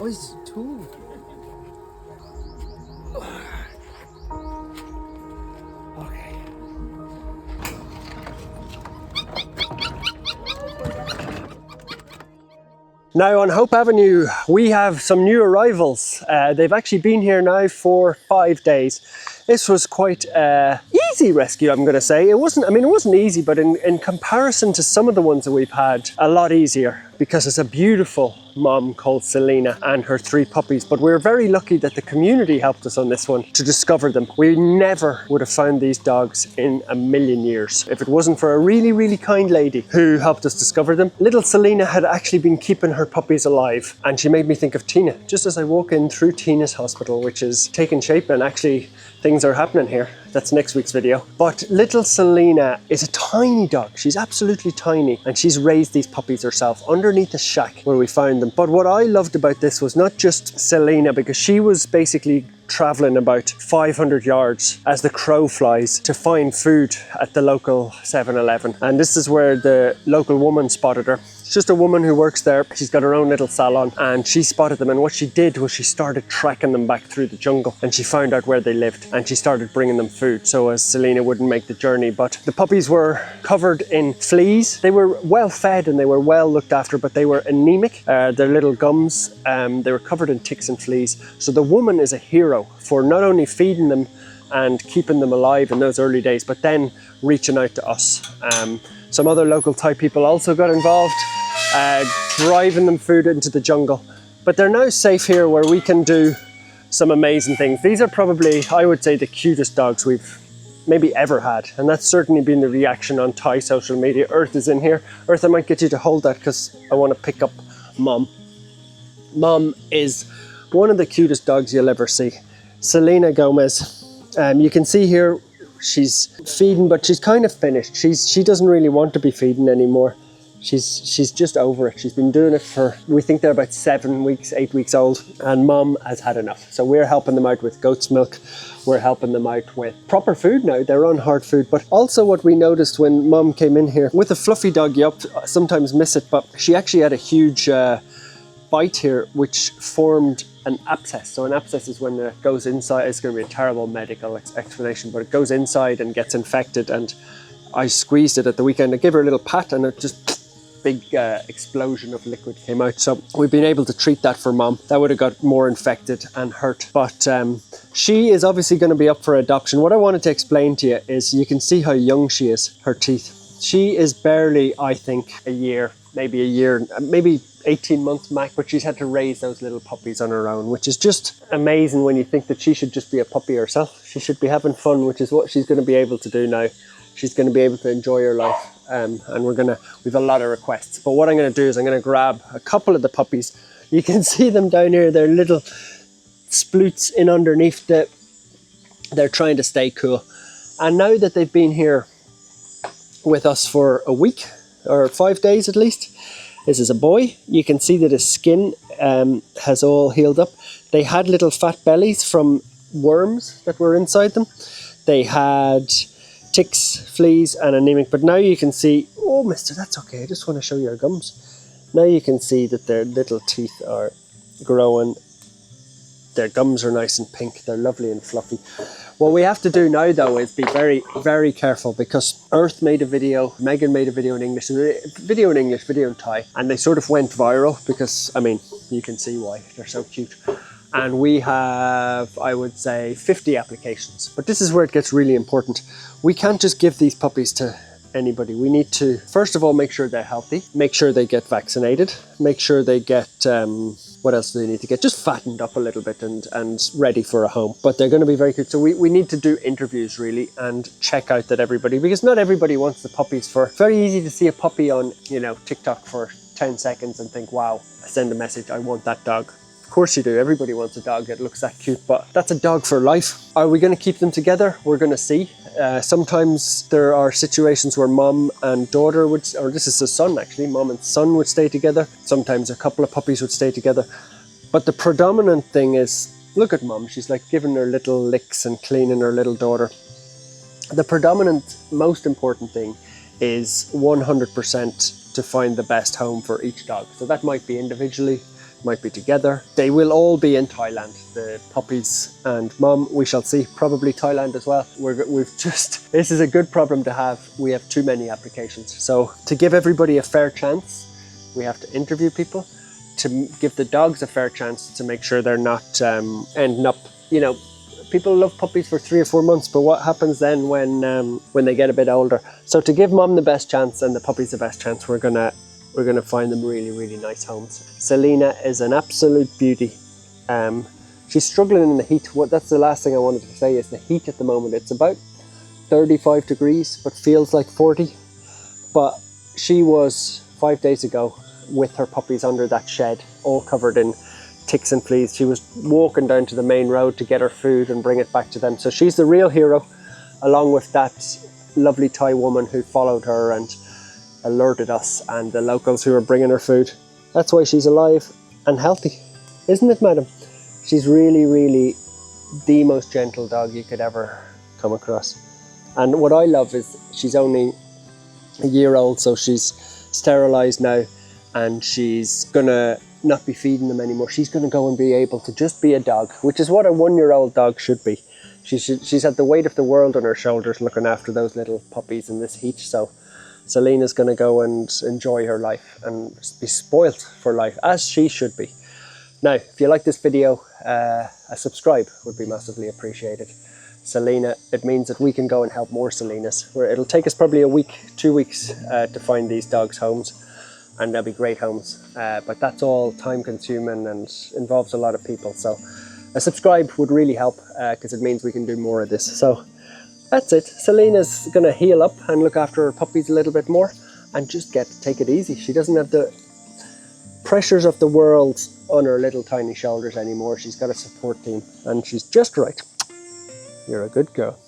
Oh, it's two. Okay. Now on Hope Avenue, we have some new arrivals. They've actually been here now for 5 days. This was quite easy rescue, I'm going to say. It wasn't easy, but in comparison to some of the ones that we've had, a lot easier, because it's a beautiful mom called Selena and her 3 puppies. But we're very lucky that the community helped us on this one to discover them. We never would have found these dogs in a million years if it wasn't for a really, really kind lady who helped us discover them. Little Selena had actually been keeping her puppies alive, and she made me think of Tina. Just as I walk in through Tina's hospital, which is taking shape, and actually things are happening here. That's next week's video. But little Selena is a tiny dog. She's absolutely tiny, and she's raised these puppies herself underneath a shack where we found them. But what I loved about this was not just Selena, because she was basically traveling about 500 yards as the crow flies to find food at the local 7-Eleven. And this is where the local woman spotted her. It's just a woman who works there. She's got her own little salon, and she spotted them. And what she did was she started tracking them back through the jungle, and she found out where they lived, and she started bringing them food so as Selena wouldn't make the journey. But the puppies were covered in fleas. They were well fed and they were well looked after, but they were anemic. Their little gums, they were covered in ticks and fleas. So the woman is a hero for not only feeding them and keeping them alive in those early days, but then reaching out to us. Some other local Thai people also got involved, driving them food into the jungle. But they're now safe here where we can do some amazing things. These are probably, I would say, the cutest dogs we've maybe ever had. And that's certainly been the reaction on Thai social media. Earth is in here. Earth, I might get you to hold that because I want to pick up Mom. Mom is one of the cutest dogs you'll ever see. Selena Gomez. You can see here she's feeding, but she's kind of finished. She doesn't really want to be feeding anymore. She's just over it. She's been doing it for, we think they're about 7 weeks, 8 weeks old, and Mom has had enough. So we're helping them out with goat's milk. We're helping them out with proper food now. They're on hard food. But also what we noticed when Mom came in here, with a fluffy dog, you sometimes miss it, but she actually had a huge bite here, which formed an abscess. So an abscess is when it goes inside. It's going to be a terrible medical explanation, but it goes inside and gets infected. And I squeezed it at the weekend. I gave her a little pat, and it just big explosion of liquid came out. So we've been able to treat that for Mom. That would have got more infected and hurt. But she is obviously going to be up for adoption. What I wanted to explain to you is you can see how young she is, her teeth. She is barely, I think, a year, maybe 18 months max, but she's had to raise those little puppies on her own, which is just amazing when you think that she should just be a puppy herself. She should be having fun, which is what she's going to be able to do now. She's going to be able to enjoy her life. And we've a lot of requests. But what I'm going to do is I'm going to grab a couple of the puppies. You can see them down here. They're little sploots in underneath. They're trying to stay cool. And now that they've been here with us for a week, or 5 days at least, this is a boy. You can see that his skin has all healed up. They had little fat bellies from worms that were inside them. They had ticks, fleas, and anemic. But now you can see, oh, mister, that's okay. I just want to show you our gums. Now you can see that their little teeth are growing. Their gums are nice and pink. They're lovely and fluffy. What we have to do now, though, is be very, very careful, because Earth made a video, Megan made a video in English, video in Thai, and they sort of went viral because, I mean, you can see why. They're so cute. And we have, I would say, 50 applications. But this is where it gets really important. We can't just give these puppies to anybody. We need to, first of all, make sure they're healthy, make sure they get vaccinated, make sure they get, what else do they need to get? Just fattened up a little bit and ready for a home. But they're going to be very cute. So we need to do interviews, really, and check out that everybody, because not everybody wants the puppies for, it's very easy to see a puppy on, TikTok for 10 seconds and think, wow, I send a message, I want that dog. Of course you do. Everybody wants a dog that looks that cute, but that's a dog for life. Are we going to keep them together? We're going to see. Sometimes there are situations where mom and daughter would, or this is the son actually, mom and son would stay together. Sometimes a couple of puppies would stay together. But the predominant thing is, look at mom. She's like giving her little licks and cleaning her little daughter. The predominant, most important thing is 100% to find the best home for each dog. So that might be individually might be together. They will all be in Thailand, the puppies and mum. We shall see, probably Thailand as well. This is a good problem to have. We have too many applications. So to give everybody a fair chance, we have to interview people, to give the dogs a fair chance, to make sure they're not ending up, you know, people love puppies for 3 or 4 months, but what happens then when they get a bit older? So to give mum the best chance and the puppies the best chance, we're gonna find them really, really nice homes. Selena is an absolute beauty. She's struggling in the heat. That's the last thing I wanted to say is the heat at the moment. It's about 35 degrees, but feels like 40. But she was 5 days ago with her puppies under that shed, all covered in ticks and fleas. She was walking down to the main road to get her food and bring it back to them. So she's the real hero, along with that lovely Thai woman who followed her and alerted us, and the locals who were bringing her food. That's why she's alive and healthy, isn't it, madam? She's really, really the most gentle dog you could ever come across. And what I love is she's only a year old, so she's sterilized now, and she's gonna not be feeding them anymore. She's gonna go and be able to just be a dog, which is what a 1-year-old dog should be. She's had the weight of the world on her shoulders looking after those little puppies in this heat. So Selena's going to go and enjoy her life and be spoilt for life, as she should be. Now, if you like this video, a subscribe would be massively appreciated. Selena, it means that we can go and help more Selenas. It'll take us probably a week, 2 weeks to find these dogs homes, and they'll be great homes. But that's all time consuming and involves a lot of people. So a subscribe would really help because it means we can do more of this. So that's it. Selena's going to heal up and look after her puppies a little bit more and just take it easy. She doesn't have the pressures of the world on her little tiny shoulders anymore. She's got a support team and she's just right. You're a good girl.